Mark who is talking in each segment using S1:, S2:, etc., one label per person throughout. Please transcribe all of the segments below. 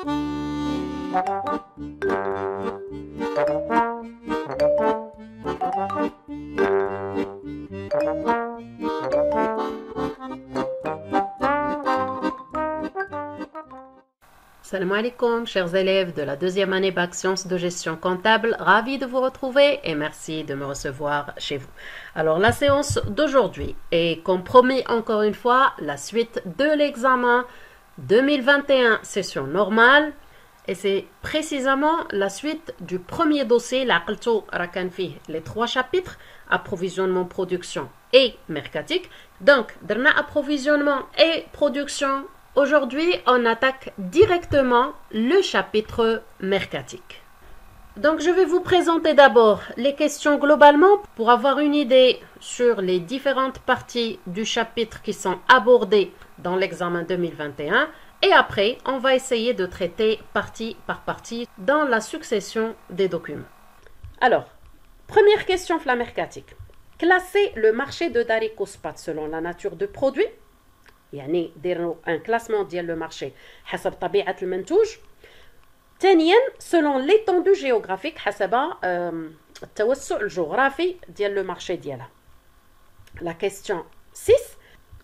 S1: Salam alaikum, chers élèves de la deuxième année Bac Sciences de gestion comptable, ravi de vous retrouver et merci de me recevoir chez vous. Alors la séance d'aujourd'hui est, comme promis encore une fois, la suite de l'examen 2021 session normale et c'est précisément la suite du premier dossier, la qltu rakan fih les 3 chapitres, approvisionnement, production et mercatique. Donc, درنا approvisionnement et production. Aujourd'hui, on attaque directement le chapitre mercatique. Donc, je vais vous présenter d'abord les questions globalement pour avoir une idée sur les différentes parties du chapitre qui sont abordées dans l'examen 2021. Et après, on va essayer de traiter partie par partie dans la succession des documents. Alors, première question la mercatique. Classer le marché de Dari Kouspat selon la nature du produit. يعني ديروا un classement ديال le marché حسب طبيعة المنتوج. ثانيا selon l'étendue géographique حسب التوسع الجغرافي ديال le marché ديالها. La question 6.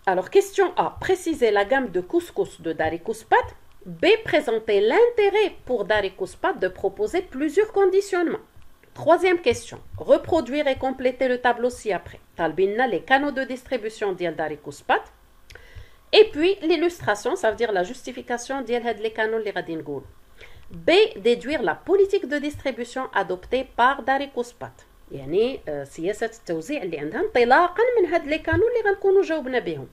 S1: Alors question A, préciser la gamme de couscous de Dari Kouspat. B, présenter l'intérêt pour Dari Kouspat de proposer plusieurs conditionnements. Troisième question, reproduire et compléter le tableau ci-après. طالبين les canaux de distribution ديال Dari Kouspat. Et puis, l'illustration, ça veut dire la justification ديال les canaux اللي غادي نقول. B, déduire la politique de distribution adoptée par Dari Kouspat. يعني سياسة التوزيع اللي عندها انطلاقا من هاد les canaux اللي غنكونوا جاوبنا بهم.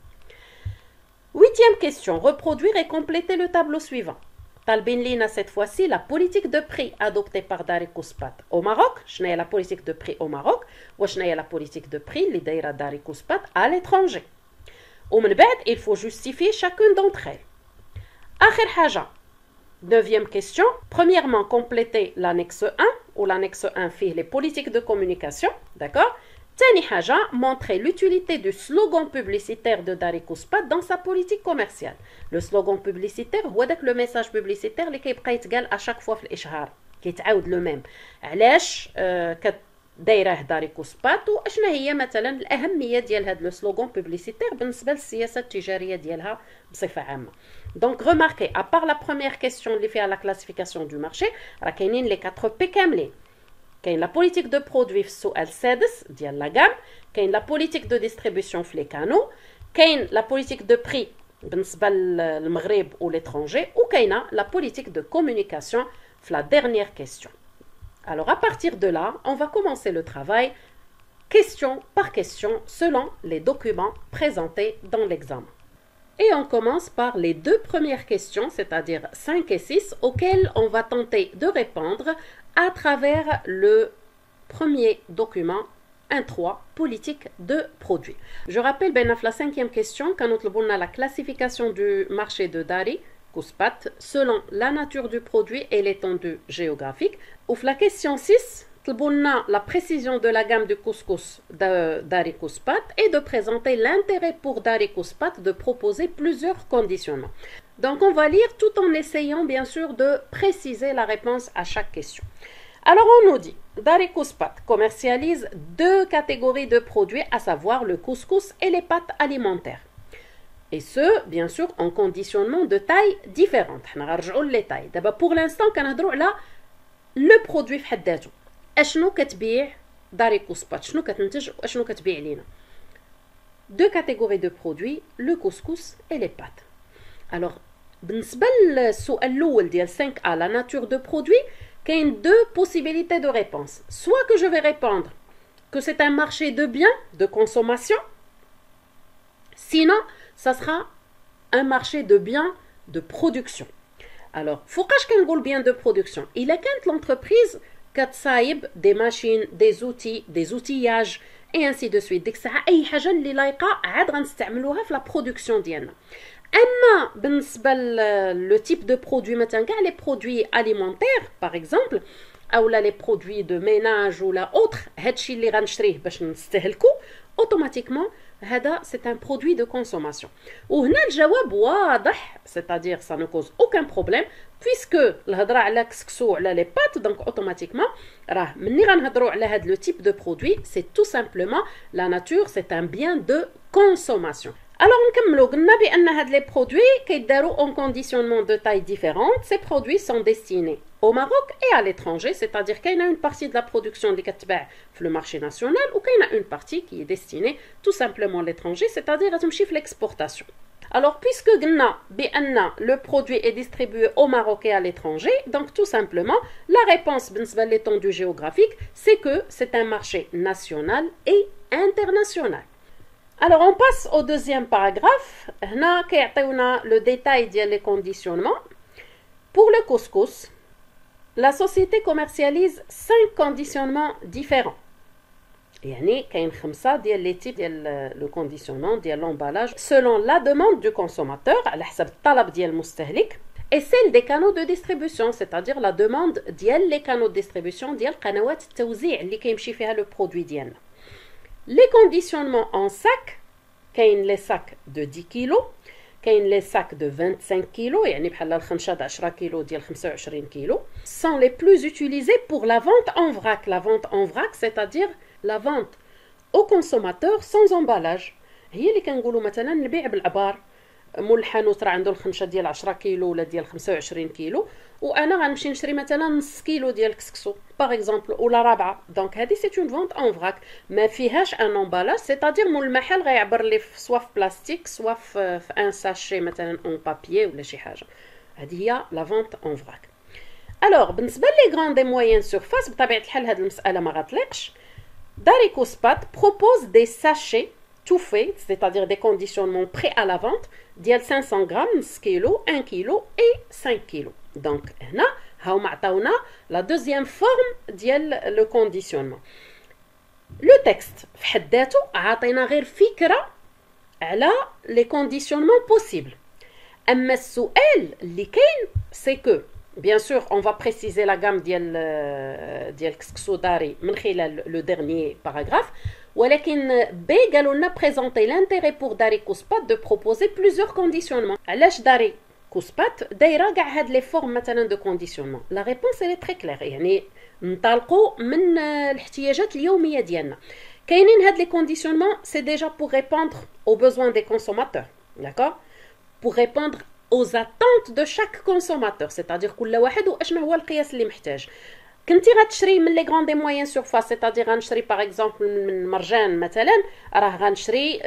S1: Huitième question, reproduire et compléter le tableau suivant. طالبين لينا cette fois-ci la politique de prix adoptée par Dari Kouspat au Maroc. شنو هي la politique de prix au Maroc وشنو هي la politique de prix اللي دايره Dari Kouspat à l'étranger. ومن بعد il faut justifier chacune d'entre elles. آخر حاجة, neuvième question, premièrement compléter l'annexe 1 ou l'annexe 1 فيه les politiques de communication, d'accord. ثاني حاجة, montrer l'utilité du slogan publicitaire de Dari Kouspat dans sa politique commerciale. Le slogan publicitaire هو داك le message publicitaire اللي كيبقى يتقال à chaque fois في الإشهار, كيتعاود le même. علاش دايره داري كوسبات واشنا هي مثلا الاهميه ديال هذا لو سلوغان بوبليسيتير بالنسبه للسياسه التجاريه ديالها بصفه عامه. دونك remarquez à part la première question اللي فيها la classification du marché راه كاينين لي 4 بي كاملين. كاين لا بوليتيك دو برودوي في السؤال السادس ديال لا غام, كاين لا بوليتيك دو ديستريبيسيون في لي كانو, كاين لا بوليتيك دو بري بالنسبه للمغرب وليترونجي, وكاينه لا بوليتيك دو كومونيكاسيون في لا dernière question. Alors, à partir de là, on va commencer le travail question par question selon les documents présentés dans l'examen. Et on commence par les 2 premières questions, c'est-à-dire 5 et 6, auxquelles on va tenter de répondre à travers le premier document 1.3, politique de produits. Je rappelle, la 5e question, quand nous avons la classification du marché de Dari Kouspat selon la nature du produit et l'étendue géographique. Ou la question 6, la précision de la gamme de couscous de Dari Kouspat et de présenter l'intérêt pour Dari Kouspat de proposer plusieurs conditionnements. Donc on va lire tout en essayant bien sûr de préciser la réponse à chaque question. Alors on nous dit, Dari Kouspat commercialise 2 catégories de produits, à savoir le couscous et les pâtes alimentaires. Et ce, bien sûr, en conditionnement de taille différente. Les tailles. D'abord, pour l'instant, on là le produit في حد ذاته. أشنو كتبيع داري كوسبات؟ شنو كتنتج وأشنو كتبيع لينا؟ 2 catégories de produits, le couscous et les pâtes. Alors, بالنسبة للسؤال الأول ديال 5A, la nature de produit, كاين 2 possibilités de réponse. Soit que je vais répondre que c'est un marché de biens de consommation. Sinon, ça sera un marché de biens de production. Alors, فوقاش كنقول bien de production? إلا كانت l'entreprise كتصايب des machines, des outils, des outillages et ainsi de suite. ديك الساعة أي حاجة اللي لايقة عاد غنستعملوها في la production ديالنا. أما بالنسبة le type de produit مثلا كاع les produits alimentaires par exemple أو لا les produits de ménage ou la autre هادشي اللي غنشريه باش نستهلكو automatiquement c'est un produit de consommation. وهنا الجواب واضح, c'est-à-dire ça ne cause aucun problème puisque الهضره على كسكسو على les pâtes, donc automatiquement راه مني غنهضروا على هذا le type de produit, c'est tout simplement la nature, c'est un bien de consommation. Alors نكملوا, قلنا بان هاد les produits كيداروا en conditionnement de taille différente. Ces produits sont destinés au Maroc et à l'étranger, c'est-à-dire qu'il y a une partie de la production اللي كتباع في le marché national ou qu'il y a une partie qui est destinée tout simplement à l'étranger, c'est-à-dire غتمشي في l'exportation. Alors, puisque قلنا بأن le produit est distribué au Maroc et à l'étranger, donc tout simplement, la réponse بالنسبة l'étendue géographique, c'est que c'est un marché national et international. Alors, on passe au deuxième paragraphe. هنا كيعطيونا le détail ديال les conditionnements. Pour le couscous, la société commercialise 5 conditionnements différents. يعني كاين 5 ديال les types ديال le conditionnement ديال l'emballage selon la demande du consommateur على حسب الطلب ديال المستهلك et celle des canaux de distribution, c'est-à-dire la demande ديال les canaux de distribution ديال قنوات التوزيع اللي كيمشي فيها le produit ديالنا. Les conditionnements en sac, كاين les sacs de 10 kg, كاين les sacs de 25 kg, يعني بحال الخنشه د 10 كيلو ديال 25 كيلو, sont les plus utilisés pour la vente en vrac. La vente en vrac, c'est-à-dire la vente au consommateur sans emballage. هي اللي كنقولوا مثلا نبيع بالعبار, مول الحانوت راه عنده الخنشه ديال 10 كيلو ولا ديال 25 كيلو, وانا غنمشي نشري مثلا نص كيلو ديال الكسكسو باغ اكزومبل ولا رابعه. دونك هذه سي اون فونت ان فراك, ما فيهاش ان امبالاج, سيتادير مول المحل غيعبر لي سوا في بلاستيك سوا في ان ساشي مثلا اون بابيي ولا شي حاجه. هذه هي لا فونت ان فراك. الوغ بالنسبه لي غراند اي موين سورفاس, بطبيعه الحال هذه المساله ما غتليقش. Daricos Spat propose des sachets tout faits, c'est-à-dire des conditionnements prêts à la vente, ديال 500 grammes, 1 kg, 1 kg et 5 kg. Donc, هنا هاو عطاونا la deuxième forme ديال le conditionnement. Le texte في حد ذاته عطينا غير فكرة على les conditionnements possibles. أما السؤال اللي كاين c'est que bien sûr, on va préciser la gamme ديال كسكسو داري من خلال le dernier paragraphe. ولكن B قالوا لنا présenter l'intérêt pour Daricos Spat de proposer plusieurs conditionnements. علاش Daricos Spat دايره كاع هاد لي فورم مثلا دو كونديسيونمون؟ لا ريبونس elle est très claire, يعني ننطلقوا من الاحتياجات اليوميه ديالنا. كاينين هاد لي كونديسيونمون c'est déjà pour répondre aux besoins des consommateurs, d'accord, pour répondre aux attentes de chaque consommateur, c'est-à-dire كل واحد واشنو هو القياس اللي محتاج. كنتي غتشري من لي غراند موين سورفاس, c'est-à-dire غنشري باغ اكزومبل من مرجان مثلا, راه غنشري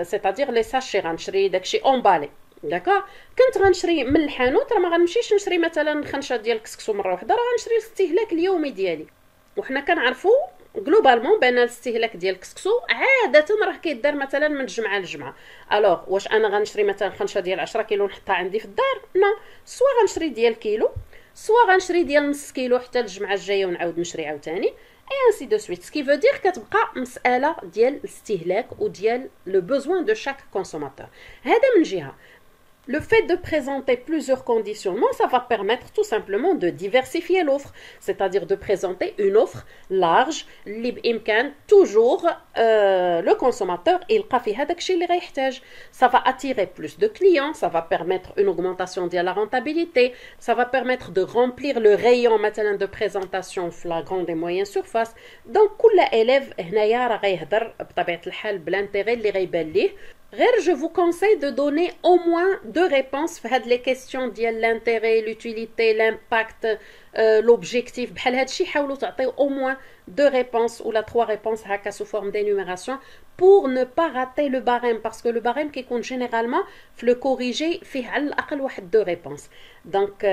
S1: c'est-à-dire لي ساشي, غنشري داكشي اونبالي, داكوغ. كنت غنشري من الحانوت, راه ما غنمشيش نشري مثلا خنشه ديال كسكسو مره واحده, راه غنشري الاستهلاك اليومي ديالي. وحنا كنعرفوا جلوبالمون بان الاستهلاك ديال الكسكسو عاده راه كيدار مثلا من الجمعه للجمعه. الوغ واش انا غنشري مثلا خنشه ديال 10 كيلو نحطها عندي في الدار؟ نو, سوا غنشري ديال كيلو, سوا غنشري ديال نص كيلو حتى الجمعه الجايه ونعاود نشري عاوتاني, اي انسي دو سويت. سكي فو دير كتبقى مساله ديال الاستهلاك وديال لو بوزوان دو شاك كونسوماتور. هذا من جهه. Le fait de présenter plusieurs conditionnements, ça va permettre tout simplement de diversifier l'offre, c'est-à-dire de présenter une offre large, اللي بإمكان toujours le consommateur يلقى فيها داكشي اللي غيحتاج. Ça va attirer plus de clients, ça va permettre une augmentation de la rentabilité, ça va permettre de remplir le rayon مثلا de présentation في la grande et moyenne surface. Donc كل élève هنايا راه غيهضر بطبيعة الحال بالانتيغي اللي غيبان ليه. غير je vous conseille de donner au moins 2 réponses في هاد les questions ديال l'intérêt, l'utilité, l'impact, l'objectif. بحال هادشي حاولوا تعطيو au moins 2 réponses ou 3 réponses هكا sous forme d'énumération pour ne pas rater le barème, parce que le barème كيكون généralement في le corrigé فيه على الأقل واحد 2 réponses. Donc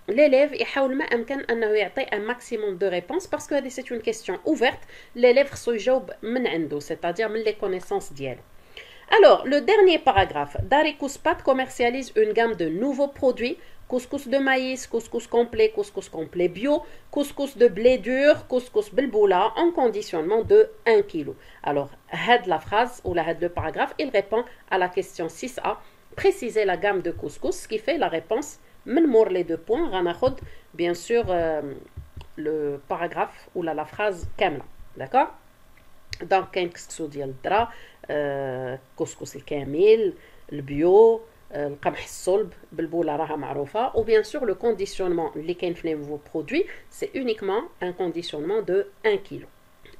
S1: l'élève يحاول ما أمكن أنه يعطي un maximum de réponses, parce que c'est une question ouverte. L'élève خصو يجاوب من عنده, c'est-à-dire من les connaissances ديالو. Alors, le dernier paragraphe. Daricos Spat commercialise une gamme de nouveaux produits: couscous de maïs, couscous complet bio, couscous de blé dur, couscous bilboula, en conditionnement de 1 kg. Alors, had la phrase ou la had le paragraphe, il répond à la question 6a. Préciser la gamme de couscous, ce qui fait la réponse. من مور les 2 points, غناخد bien sûr le paragraphe ou la phrase كاملة, d'accord. دونك كاين كسكسو ديال الذره، كسكس الكامل، البيو، القمح الصلب، بالبوله راها معروفه. وبيان سور لو كونديسيونمون اللي كاين في لي نوفو برودوي سي اونيكمون ان كونديسيونمون دو 1 كيلو.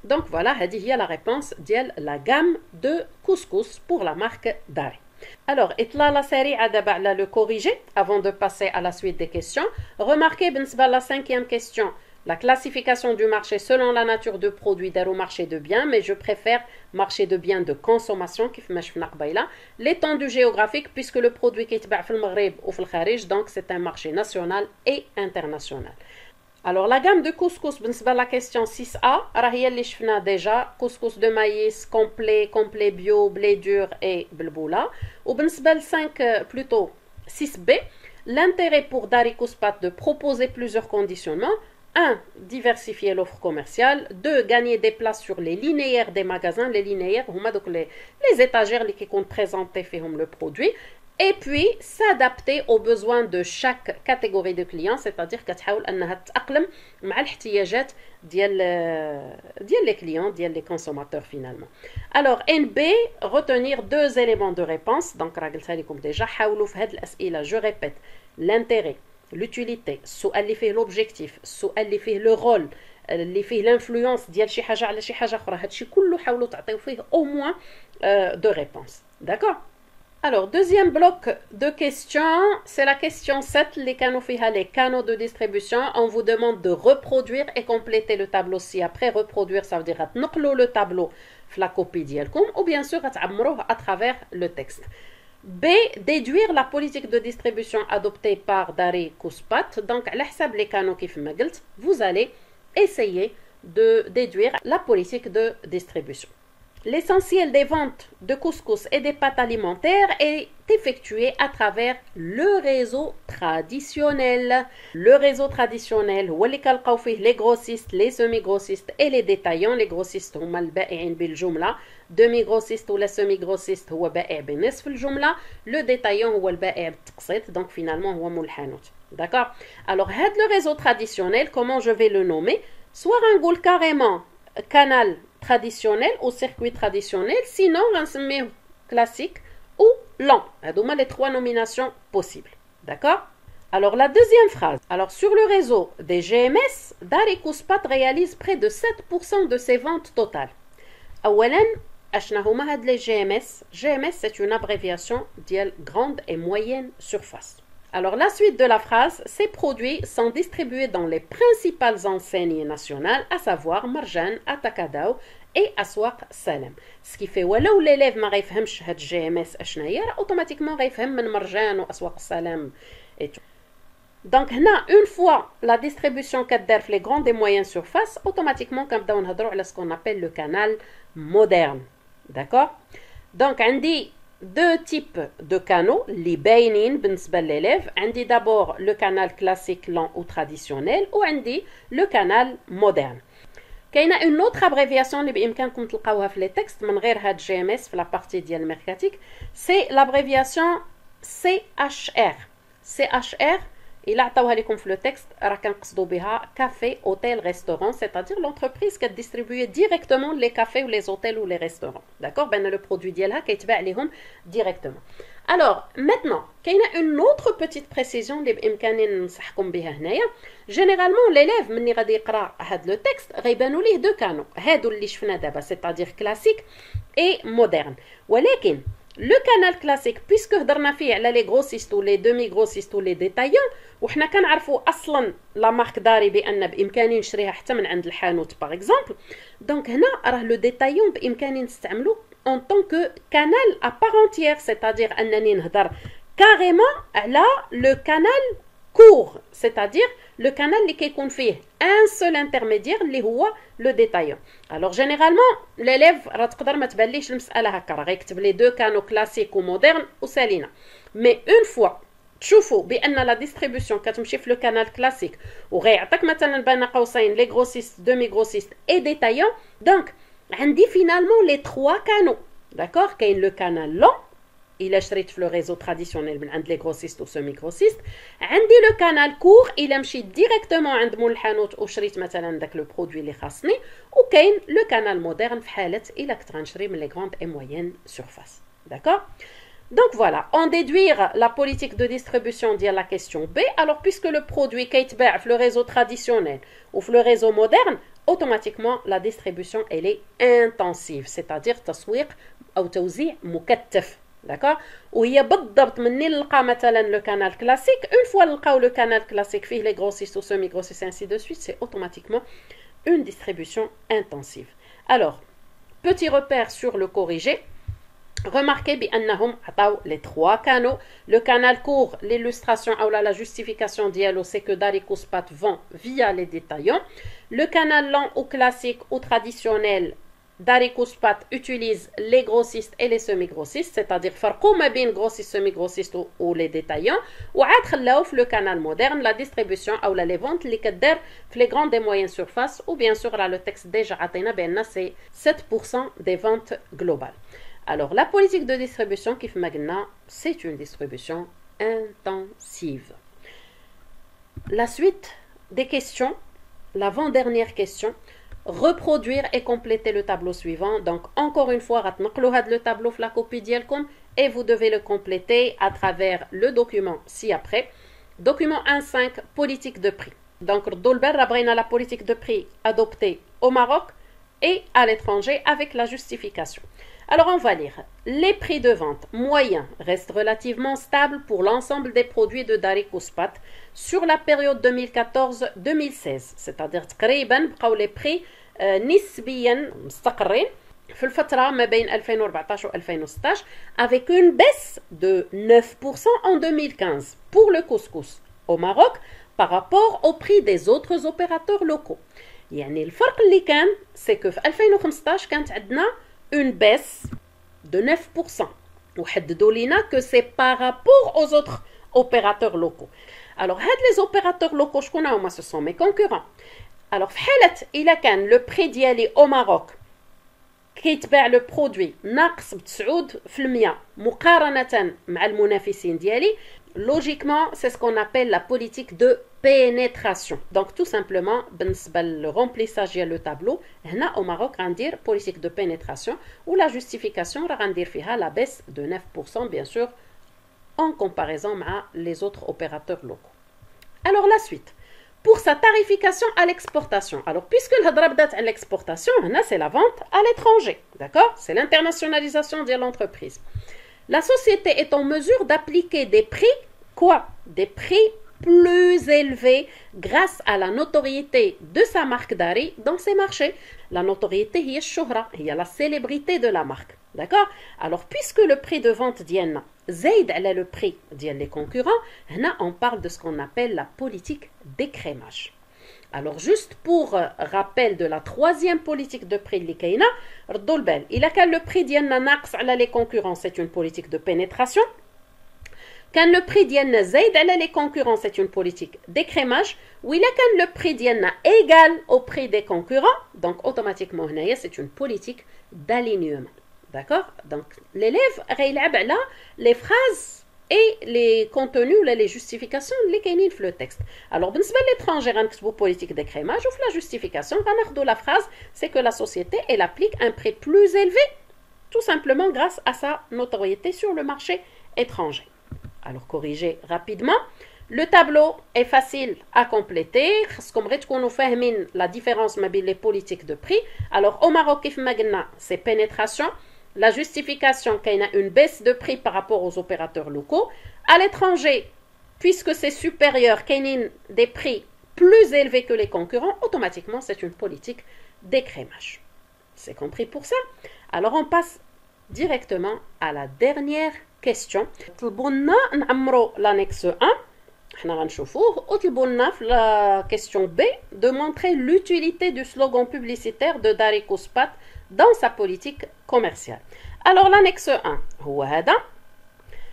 S1: Donc voilà, هذه هي la réponse ديال la gamme de couscous pour la marque Dari. Alors, إطلالة سريعة دابا على le corrigé avant de passer à la suite des questions. Remarquez بالنسبة la 5e question, la classification du marché selon la nature de produit دارو marché de biens, mais je préfère marché de biens de consommation كيف ما شفنا قبيلة. L'étendue géographique puisque le produit كيتباع في المغرب وفي الخارج, donc c'est un marché national et international. Alors la gamme de couscous, بالنسبة la question 6A, راهي اللي شفنا déjà, couscous de maïs complet bio, blé dur et بالبولة. وبالنسبة 5 plutôt 6B, l'intérêt pour Dari Kouspat de proposer plusieurs conditionnements. 1. Diversifier l'offre commerciale. 2. Gagner des places sur les linéaires des magasins. Les linéaires, les étagères qui comptent présenter le produit. Et puis, s'adapter aux besoins de chaque catégorie de clients, c'est-à-dire qu'تحاول أنها تتأقلم مع الاحتياجات ديال les clients, ديال les consommateurs finalement. Alors, NB, retenir 2 éléments de réponse. Donc, راجلتها لكم déjà. حاولوا في هذه الأسئلة, je répète, l'intérêt, l'utilité, السؤال اللي فيه l'objectif, السؤال اللي فيه le rôle, اللي فيه l'influence ديال شي حاجة على شي حاجة أخرى. هادشي كله حاولوا تعطيو فيه au moins 2 réponses. D'accord? Alors, deuxième bloc de questions, c'est la question 7, les canaux de distribution. On vous demande de reproduire et compléter le tableau ci-après. Reproduire, ça veut dire نقلوا le tableau في la copie ديالكم, ou bien sûr تعمروه à travers le texte. B. Déduire la politique de distribution adoptée par Dari Kouspat. Donc, على حساب les canaux كيف ما قلت, vous allez essayer de déduire la politique de distribution. L'essentiel des ventes de couscous et des pâtes alimentaires est effectué à travers le réseau traditionnel. Le réseau traditionnel, les grossistes, les semi-grossistes et les détaillants. Les grossistes هما البائعين بالجملة. Demi-grossiste ou la semi-grossiste هو بائع بنصف الجملة. Le détaillant هو البائع بالتقسيط. Donc finalement هو مول الحانوت. D'accord? Alors, le réseau traditionnel, comment je vais le nommer? Soit un goal carrément canal traditionnel ou circuit traditionnel, sinon on classique ou lent. C'est les 3 nominations possibles. D'accord? Alors la deuxième phrase. Alors sur le réseau des GMS, Dari Kouspat réalise près de 7% de ses ventes totales. أولاً, أشنا هما هاد les GMS. GMS c'est une abréviation ديال grande et moyenne surface. Alors, la suite de la phrase, ces produits sont distribués dans les principales enseignes nationales, à savoir Marjan, Atakadao et Aswaq Salem. Ce qui fait, ولو l'élève ما غيفهمش هاد GMS أشنا هي, automatiquement غيفهم من Marjan ou Aswaq Salem et tout. Donc, une fois la distribution كدار في les grandes et moyennes surfaces, automatiquement كنبداو نهضروا على ce qu'on appelle le canal moderne. D'accord? Donc, عندي 2 types de canaux, les باينين بالنسبة للélève. عندي d'abord le canal classique lent ou traditionnel, ou عندي le canal moderne. كاينه une autre abréviation اللي بإمكانكم تلقاوها في les textes من غير هاد GMS في la partie ديال mercatique, c'est l'abréviation CHR. CHR إلا عطاوها لكم في le texte راه كنقصدوا بها café, hôtel, restaurant, c'est-à-dire l'entreprise qui distribue directement les cafés ou les hôtels ou les restaurants. D'accord? Ben le produit ديالها كيتباع ليهم directement. Alors, maintenant, كاينه une autre petite précision اللي بإمكاني ننصحكم بها هنايا. Généralement, l'élève مني غادي يقرا هاد le texte غيبانوا ليه 2 canaux. هادو اللي شفنا دابا, c'est-à-dire classique et moderne. ولكن le canal classique, puisque هضرنا فيه على les grossistes ou les demi-grossistes ou les détaillants, وحنا كنعرفوا اصلا لا مارك داري بان بامكاني نشريها حتى من عند الحانوت باغ اكزومبل. دونك هنا راه لو ديتايون بامكاني نستعملو en tant que canal à part entière, c'est-à-dire انني نهضر carrément على le canal court, c'est-à-dire le canal اللي كيكون فيه un seul intermédiaire اللي هو le détaillant. Alors généralement l'élève راه تقدر ما تبانليش المساله هكا, راه غيكتب لي 2 canaux classique و moderne وسالينا. Mais une fois تشوفوا بان لا ديستريبيوشن كتمشي في لو كانال كلاسيك وغيعطيك مثلا بين قوسين لي غروسيست, دومي غروسيست اي ديتايون, دونك عندي فينالمون لي 3 كانو. داكوغ, كاين لو كانال لون il شريت في le réseau traditionnel من عند les grossistes ou semi-grossistes. عندي le canal court il مشيت directement عند مول الحانوت وشريت مثلا داك le produit اللي خاصني. وكاين le canal moderne في حالة إلا كنت غنشري من les grandes et moyennes surfaces. D'accord? Donc voilà, en déduire la politique de distribution de la question B, alors puisque le produit كيتباع في le réseau traditionnel ou في le réseau moderne, automatiquement la distribution elle est intensive, c'est-à-dire تسويق أو توزيع مكثف. D'accord? وهي بالضبط منين نلقى مثلا le canal classique, une fois نلقاو le canal classique فيه les grossistes ou semi-grossistes ainsi de suite, c'est automatiquement une distribution intensive. Alors, petit repère sur le corrigé. Remarquez بأنهم عطاو les trois canaux. Le canal court, l'illustration ou la justification dialogue, c'est que Dariko Spat vend via les détaillants. Le canal lent ou classique ou traditionnel, Dariko Spat utilise les grossistes et les semi-grossistes, c'est-à-dire فرقوا ما بين grossistes, semi-grossistes ou les détaillants. وعاد خلاو في le canal moderne la distribution ou les ventes اللي كدار في les grandes et moyennes surfaces, ou bien sûr là le texte déjà عطينا بأن c'est 7% des ventes globales. Alors, la politique de distribution, kif magna, c'est une distribution intensive. La suite des questions, l'avant-dernière question, reproduire et compléter le tableau suivant. Donc, encore une fois, le tableau la copie d'Yelcom et vous devez le compléter à travers le document ci-après. Document 1.5, politique de prix. Donc, la politique de prix adoptée au Maroc et à l'étranger avec la justification. Alors, on va lire. Les prix de vente moyens restent relativement stables pour l'ensemble des produits de Dariko Spat sur la période 2014-2016. C'est-à-dire, les prix نسبيا مستقرين في الفترة ما بين 2014 و 2016 avec une baisse de 9% en 2015 pour le couscous au Maroc par rapport au prix des autres opérateurs locaux. يعني الفرق اللي كان c'est que في 2015 كانت عندنا une baisse de 9%. وحددوا لنا que c'est par rapport aux autres opérateurs locaux. Alors, les opérateurs locaux, ce sont mes concurrents. Alors, في حالة إلا كان le prix ديالي au Maroc كيتباع le produit ناقص ب9% مقارنة مع المنافسين ديالي, logiquement, c'est ce qu'on appelle la politique de pénétration. Donc, tout simplement, le remplissage de le tableau, au Maroc, on dire politique de pénétration, ou la justification, on dire la baisse de 9%, bien sûr, en comparaison avec les autres opérateurs locaux. Alors, la suite. Pour sa tarification à l'exportation. Alors, puisque le hadrabdat à l'exportation, c'est la vente à l'étranger. D'accord? C'est l'internationalisation de l'entreprise. La société est en mesure d'appliquer des prix, quoi? Des prix plus élevés grâce à la notoriété de sa marque Dari dans ses marchés. La notoriété, il y a shuhra, il y a la célébrité de la marque. D'accord? Alors, puisque le prix de vente d'Yenna zaid ala le prix des concurrents, on parle de ce qu'on appelle la politique d'écrémage. Alors, juste pour rappel de la troisième politique de prix de l'Ikaina, il a qu'à le prix d'Yenna naqs ala les concurrents, c'est une politique de pénétration. Quand le prix d'Yenna zaid ala les concurrents, c'est une politique d'écrémage. Ou il a quand le prix d'Yenna égal au prix des concurrents, donc automatiquement, c'est une politique d'alignement. D'accord? Donc, l'élève réilab là les phrases et les contenus ou les justifications les kainin dans le texte. Alors, ben l'étranger غنكتبوا politique d'écrémage ou la justification غناخدوا la phrase c'est que la société elle applique un prix plus élevé tout simplement grâce à sa notoriété sur le marché étranger. Alors, corrigez rapidement. Le tableau est facile à compléter. Comme vous savez la différence entre les politiques de prix. Alors, au Maroc, c'est pénétration. La justification qu'il y a une baisse de prix par rapport aux opérateurs locaux. À l'étranger, puisque c'est supérieur, qu'il y a des prix plus élevés que les concurrents, automatiquement, c'est une politique d'écrémage. C'est compris pour ça? Alors, on passe directement à la dernière question. L'annexe 1. La question B de montrer l'utilité du slogan publicitaire de Dariko Spat dans sa politique commerciale. Alors l'annexe 1,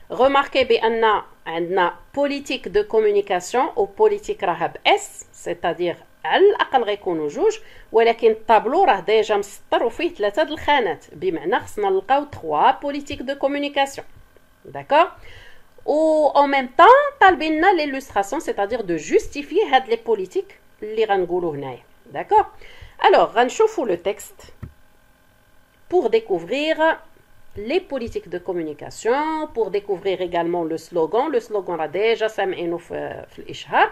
S1: remarquez bien une politique de communication ou politique rahab S, c'est-à-dire على الأقل غيكونوا جوج, ولكن الطابلو راه ديجا مسطر وفيه 3 د الخانات, بمعنى خصنا نلقاو 3 بوليتيك دو كومونيكاسيون. d'accord. Ou en même temps طالبين l'illustration, c'est-à-dire de justifier هاد les politiques اللي غنقولوا هنايا, d'accord. Alors غنشوفوا le texte pour découvrir les politiques de communication, pour découvrir également le slogan. Le slogan là déjà سامعينه في الإشهار.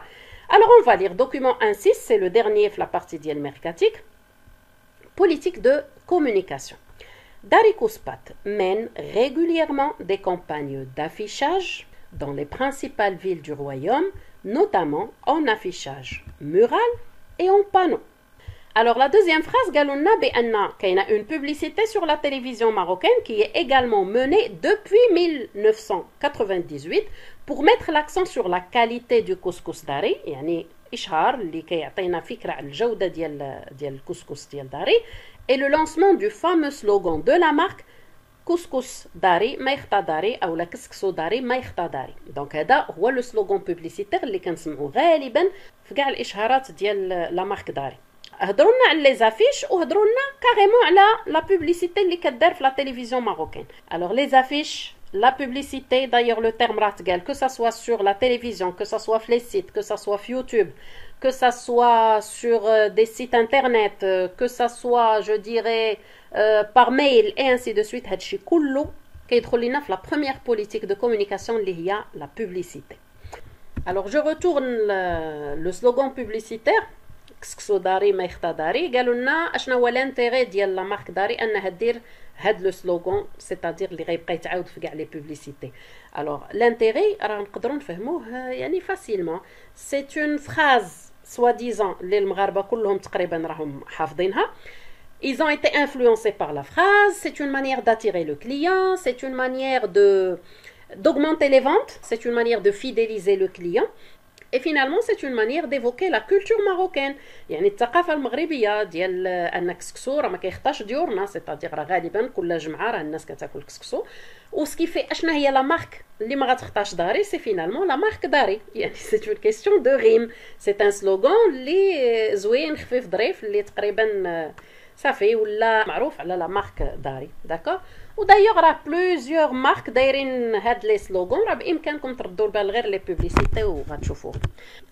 S1: Alors on va lire document 1.6, c'est le dernier في la partie ديال mercatique. Politique de communication. Dari Kouspat mène régulièrement des campagnes d'affichage dans les principales villes du royaume, notamment en affichage mural et en panneaux. Alors la deuxième phrase, قالولنا بأن كاينة une publicité sur la télévision marocaine qui est également menée depuis 1998 pour mettre l'accent sur la qualité du couscous dari, يعني إشهار اللي كيعطينا فكرة على الجودة ديال الكسكس ديال داري, et le lancement du fameux slogan de la marque couscous dari ما يخطى داري أو لا كسكسو داري ما يخطى داري. دونك هذا هو لو سلوغان بوبليسيتير اللي كنسمعوه غالبا في كاع الإشهارات ديال لا مارك داري. هضروا لنا على لي زافيش وهضروا لنا كاريمون على لا بوبليسيتي اللي كدار في لا تيليفزيون ماروكين. Alors les affiches, la publicité, d'ailleurs le terme ratgal, que ça soit sur la télévision, que ça soit sur les sites, que ça soit sur YouTube, que ça soit sur des sites internet, que ça soit, je dirais, par mail et ainsi de suite, هادشي كله كيدخل لنا في la première politique de communication اللي هي la publicité. Alors je retourne le slogan publicitaire. كسكسو داري ما يخطى داري. قالوا لنا اشنا هو لانتيغي ديال لا مارك داري انها دير هاد لو سلوغان, سيتادير اللي غيبقى يتعاود في كاع لي بوبليسيتي. الوغ لانتيغي راه نقدروا نفهموه يعني فاسيلمون. سي اون فراز سوا ديزون اللي المغاربه كلهم تقريبا راهم حافظينها. Ils ont été influencés par la phrase. C'est une manière d'attirer le client, c'est une manière d'augmenter les ventes, c'est une manière de fidéliser le client. Et finalement, c'est une manière d'évoquer la culture marocaine. يعني الثقافة المغربية ديال أن كسكسو راه ما كيخطاش ديورنا, c'est-à-dire راه غالبا كل جمعة راه الناس كتاكل كسكسو. وسكيفي أشنا هي لا مارك اللي ما غتخطاش داري, سي فينالمون لا مارك داري. يعني سي une question de rime. C'est un slogan اللي زوين خفيف ظريف اللي تقريبا صافي ولا معروف على لا مارك داري, داكور. ودايوغ راه بلوزيور مارك دايرين هاد لي سلوغون, راه بامكانكم تردوا البال غير لي بوبليسيتي وغتشوفوه.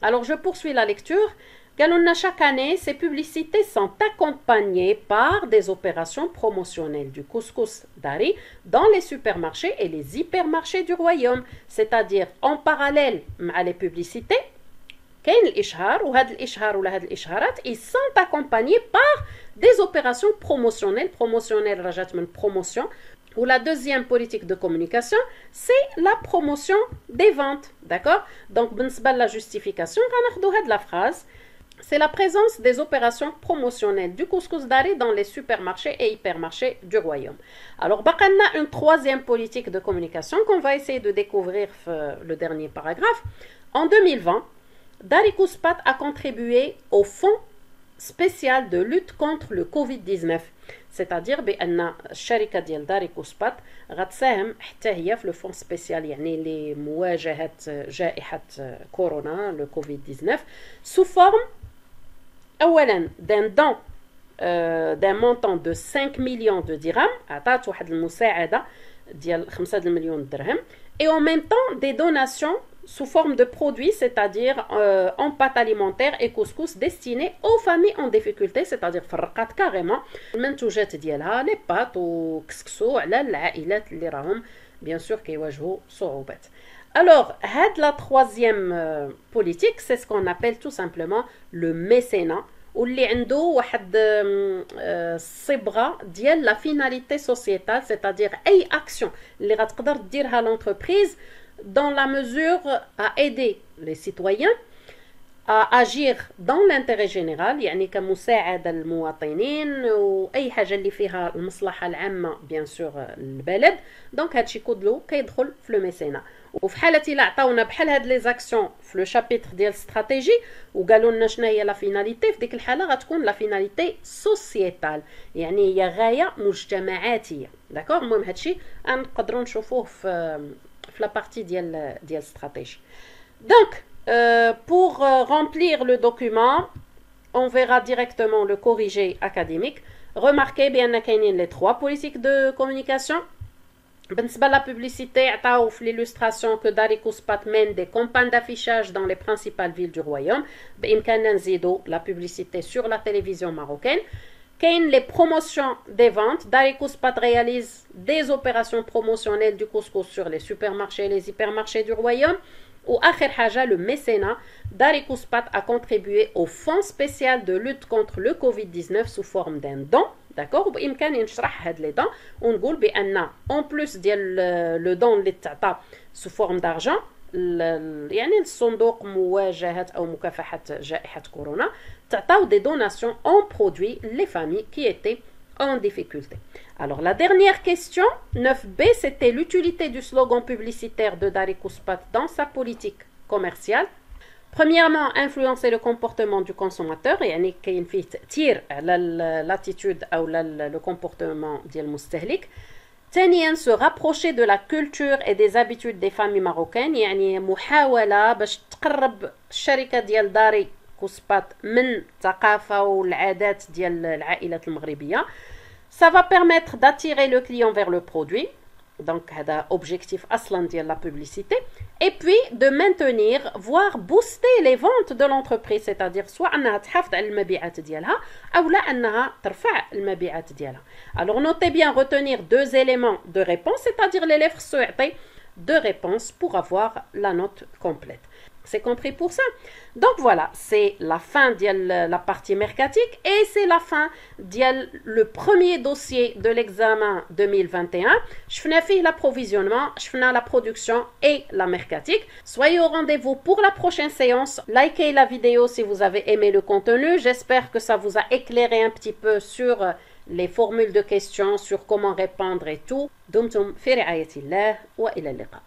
S1: Alors je poursuis la lecture. قالوا لنا chaque année ces publicités sont accompagnées par des opérations promotionnelles du couscous dari dans les supermarchés et les hypermarchés du royaume, c'est-à-dire en parallèle مع les publicités كاين الاشهار, وهذا الاشهار ولا هاد الاشهارات ils sont accompagnés par des opérations promotionnelles رجعت من promotion. Ou la deuxième politique de communication, c'est la promotion des ventes, d'accord. Donc بالنسبة la justification, غناخدو هاد la phrase. C'est la présence des opérations promotionnelles du couscous dari dans les supermarchés et hypermarchés du royaume. Alors بقى لنا une troisième politique de communication qu'on va essayer de découvrir le dernier paragraphe. En 2020, Dari Kouspat a contribué au fonds spécial de lutte contre le Covid-19. C'est-à-dire بأن الشركة ديال داري كوسبات غتساهم حتى هي في لو فون سبيسيال يعني لمواجهة جائحة كورونا لو كوفيد-19 sous forme أولا d'un don d'un montant de 5 millions de dirhams, عطات واحد المساعدة ديال 5 مليون درهم, et en même temps des donations sous forme de produits, c'est-à-dire en pâte alimentaire et couscous destinés aux familles en difficulté, c'est-à-dire فرقات كاريمون المنتوجات ديالها لي بات وكسكسو على العائلات اللي راهم bien sûr كيواجهوا صعوبات. Alors, la troisième politique, c'est ce qu'on appelle tout simplement le mécénat, واللي عنده واحد الصبغه ديال لا فيناليتي سوسيتال, c'est-à-dire اي اكسيون اللي غتقدر ديرها l'entreprise dans la mesure à aider les citoyens à agir dans l'intérêt général, يعني كمساعدة للمواطنين وأي حاجة اللي فيها المصلحة العامة bien sûr البلد. دونك هادشي كله كيدخل في لو ميسينا. وفي حالة إلا عطاونا بحال هاد لي زاكسيون في لو شابيتر ديال استراتيجي وقالوا لنا شنو هي لا فيناليتي, في ديك الحالة غتكون لا فيناليتي سوسيتال, يعني هي غاية مجتمعاتية, داكوغ. المهم هادشي نقدروا نشوفوه في la partie ديال stratégie. Donc, pour remplir le document, on verra directement le corrigé académique. Remarquez bien qu'il y a les trois politiques de communication. بالنسبة la publicité, عطاو في l'illustration que Dariko Spat mène des campagnes d'affichage dans les principales villes du royaume. بإمكاننا نزيدو la publicité sur la télévision marocaine. Kain les promotions des ventes. Dariko Spat réalise des opérations promotionnelles du couscous sur les supermarchés et les hypermarchés du royaume. Ou آخر حاجة, le mécénat. Dariko Spat a contribué au fonds spécial de lutte contre le Covid-19 sous forme d'un don. D'accord, وبإمكاني نشرح هاد لي دون ونقول بأن en plus ديال لو دون اللي تعطى sous forme d'argent يعني الصندوق مواجهة أو مكافحة جائحة كورونا تعطاو des donations en produits les familles qui étaient en difficulté. Alors la dernière question, 9B, c'était l'utilité du slogan publicitaire de Dariko Spat dans sa politique commerciale. Premièrement, influencer le comportement du consommateur, يعني كاين فيه تأثير على l'attitude أو le comportement ديال المستهلك. ثانيا, se rapprocher de la culture et des habitudes des familles marocaines, يعني محاولة باش تقرب الشركة ديال داريكو سبات من الثقافة والعادات ديال العائلات المغربية. Ça va permettre d'attirer le client vers le produit. Donc, هذا objectif أصلا ديال la publicité. Et puis, de maintenir, voire booster les ventes de l'entreprise. C'est-à-dire, soit أنها تحافظ على المبيعات ديالها أو لا أنها ترفع المبيعات ديالها. Alors, notez bien, retenir deux éléments de réponse, c'est-à-dire l'élève se يعطي deux réponses pour avoir la note complète. C'est compris pour ça? Donc voilà, c'est la fin de la partie mercatique et c'est la fin de le premier dossier de l'examen 2021. Je fais l'approvisionnement, je fais la production et la mercatique. Soyez au rendez-vous pour la prochaine séance. Likez la vidéo si vous avez aimé le contenu. J'espère que ça vous a éclairé un petit peu sur les formules de questions, sur comment répondre et tout. دمتم في رعاية الله وإلى اللقاء.